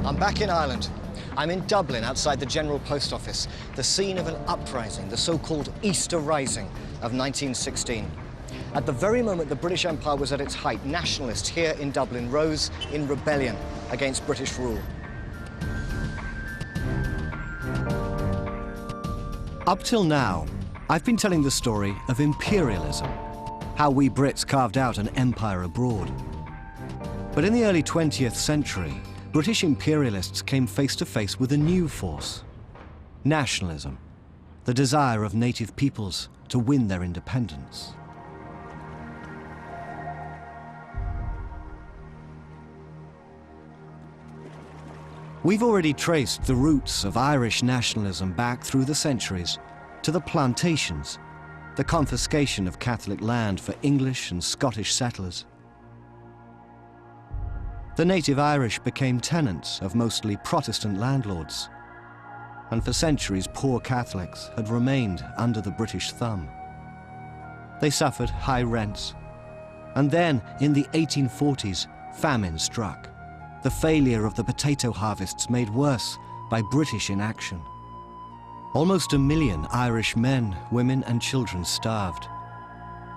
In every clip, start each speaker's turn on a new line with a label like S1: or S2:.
S1: I'm back in Ireland. I'm in Dublin, outside the General Post Office, the scene of an uprising, the so-called Easter Rising of 1916. At the very moment the British Empire was at its height, nationalists here in Dublin rose in rebellion against British rule. Up till now, I've been telling the story of imperialism, how we Brits carved out an empire abroad. But in the early 20th century, British imperialists came face to face with a new force: nationalism, the desire of native peoples to win their independence. We've already traced the roots of Irish nationalism back through the centuries to the plantations, the confiscation of Catholic land for English and Scottish settlers. The native Irish became tenants of mostly Protestant landlords, and for centuries poor Catholics had remained under the British thumb. They suffered high rents, and then in the 1840s, famine struck, the failure of the potato harvests made worse by British inaction. Almost 1 million Irish men, women and children starved,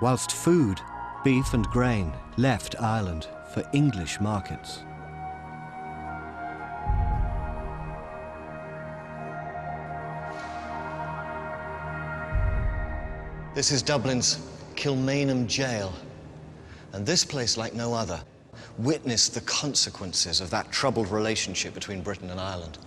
S1: whilst food, beef and grain, left Ireland for English markets. This is Dublin's Kilmainham jail, and this place, like no other, witnessed the consequences of that troubled relationship between Britain and Ireland.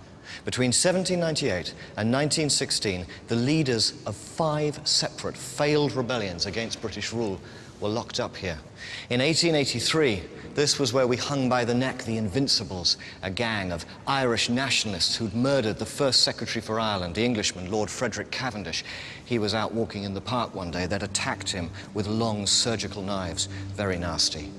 S1: Between 1798 and 1916, the leaders of 5 separate failed rebellions against British rule were locked up here. In 1883, this was where we hung by the neck the Invincibles, a gang of Irish nationalists who'd murdered the first Secretary for Ireland, the Englishman, Lord Frederick Cavendish. He was out walking in the park one day. They'd attacked him with long surgical knives. Very nasty.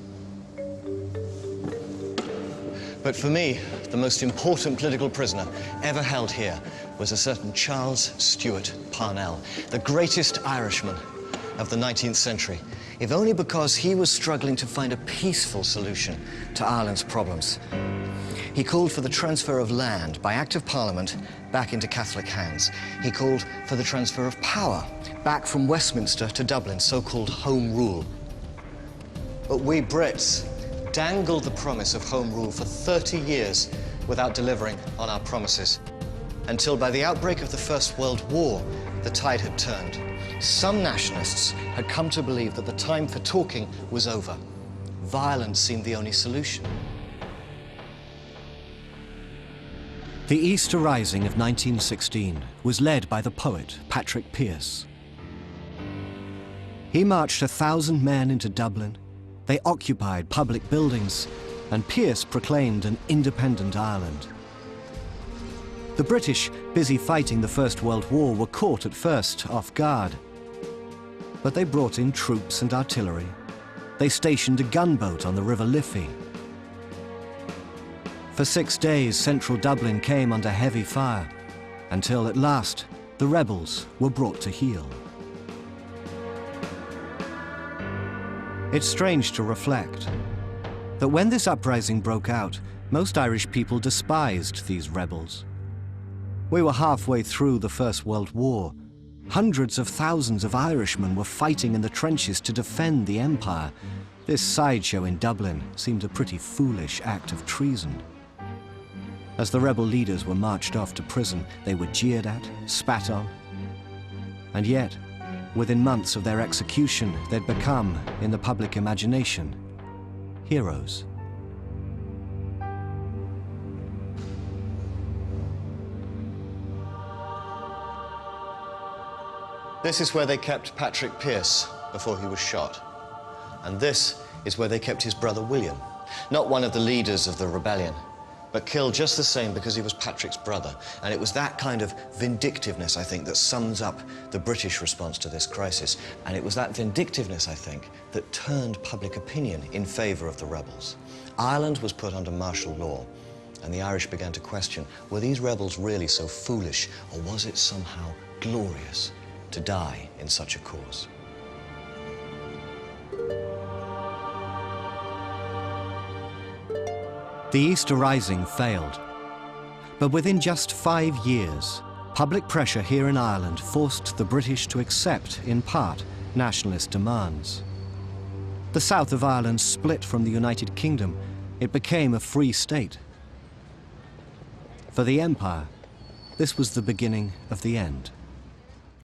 S1: But for me, the most important political prisoner ever held here was a certain Charles Stewart Parnell, the greatest Irishman of the 19th century, if only because he was struggling to find a peaceful solution to Ireland's problems. He called for the transfer of land by Act of Parliament back into Catholic hands. He called for the transfer of power back from Westminster to Dublin, so-called Home Rule. But we Brits dangled the promise of Home Rule for 30 years without delivering on our promises, until by the outbreak of the First World War, the tide had turned. Some nationalists had come to believe that the time for talking was over. Violence seemed the only solution. The Easter Rising of 1916 was led by the poet Patrick Pearse. He marched 1,000 men into Dublin. They occupied public buildings, and Pearse proclaimed an independent Ireland. The British, busy fighting the First World War, were caught at first off guard. But they brought in troops and artillery. They stationed a gunboat on the River Liffey. For 6 days, central Dublin came under heavy fire, until at last the rebels were brought to heel. It's strange to reflect that when this uprising broke out, most Irish people despised these rebels. We were halfway through the First World War. Hundreds of thousands of Irishmen were fighting in the trenches to defend the empire. This sideshow in Dublin seemed a pretty foolish act of treason. As the rebel leaders were marched off to prison, they were jeered at, spat on. And yet, within months of their execution, they'd become, in the public imagination, heroes. This is where they kept Patrick Pearse before he was shot. And this is where they kept his brother William, not one of the leaders of the rebellion, but killed just the same because he was Patrick's brother. And it was that kind of vindictiveness, I think, that sums up the British response to this crisis. And it was that vindictiveness, I think, that turned public opinion in favor of the rebels. Ireland was put under martial law, and the Irish began to question, were these rebels really so foolish, or was it somehow glorious to die in such a cause? The Easter Rising failed,
S2: But within just 5 years, public pressure here in Ireland forced the British to accept, in part, nationalist demands. The south of Ireland split from the United Kingdom. It became a free state. For the Empire, this was the beginning of the end.